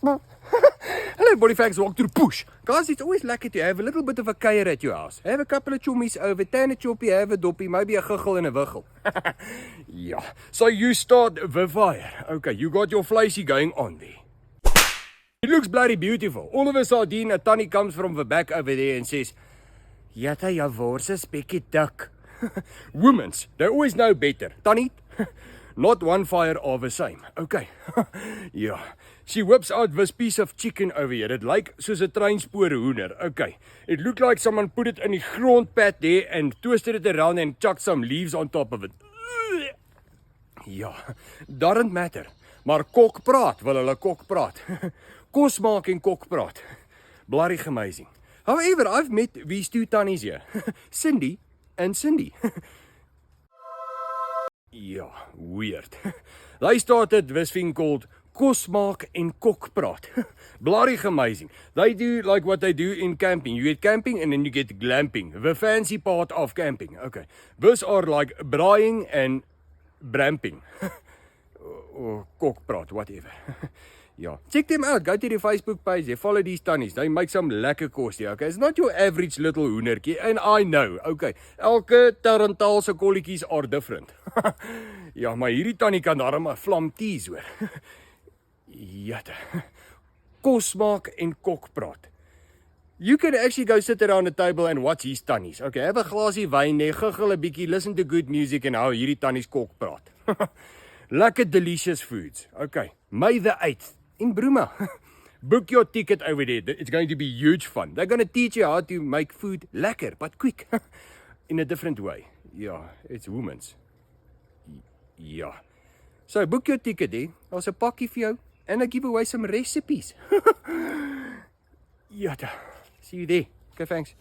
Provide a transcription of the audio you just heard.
Hello, body facts, walk through push. Guys, it's always lucky to have a little bit of a kuier at your house. Have a couple of chummies over, tan a choppy, have a doppie, maybe a guggel and a wiggle. Yeah, so you start the fire. Okay, you got your vleisie going on there. It looks bloody beautiful. All of a sudden, a tannie comes from the back over there and says, Jata, jou wors is bietjie dik. Women's, they always know better. Tannie, not one fire are the same. Okay. Yeah. She whips out this piece of chicken over here. It like soos 'n treinspoor hoender. Okay. It looked like someone put it in die grondpad there and twisted it around and chucked some leaves on top of it. Ja, doesn't matter. Maar kok praat, wil hulle kok praat. Kos maak en kok praat. Bloody amazing. However, I've met these two tannies here. Cindy and Cindy. Yeah, weird. They started this thing called kos maak en kok praat. Bloody amazing. They do like what they do in camping. You get camping and then you get glamping. The fancy part of camping. Okay. These are like braaiing and bramping. Or kok praat, whatever. Yeah. Check them out. Go to the Facebook page. They follow these tannies. They make some lekker kos here. Okay. It's not your average little hoendertjie. And I know. Okay. Elke Tarantaal se kolletjies are different. Ja, maar hierdie tannie kan darm 'n vlam tease hoor. Jatte. Kos maak en kok praat. You can actually go sit around a table and watch these tannies. Okay, have a glasie wyn there, guggel 'n bietjie, listen to good music and hou hierdie tannies kok praat. Lekker delicious foods. Okay, May the 8th in Bruma. Book your ticket over there. It's going to be huge fun. They're going to teach you how to make food lekker, but quick. In a different way. Yeah, it's women's. Yeah. So book your ticket there. Daar's 'n pakkie vir jou and I give away some recipes. Yeah. See you there. Okay, thanks.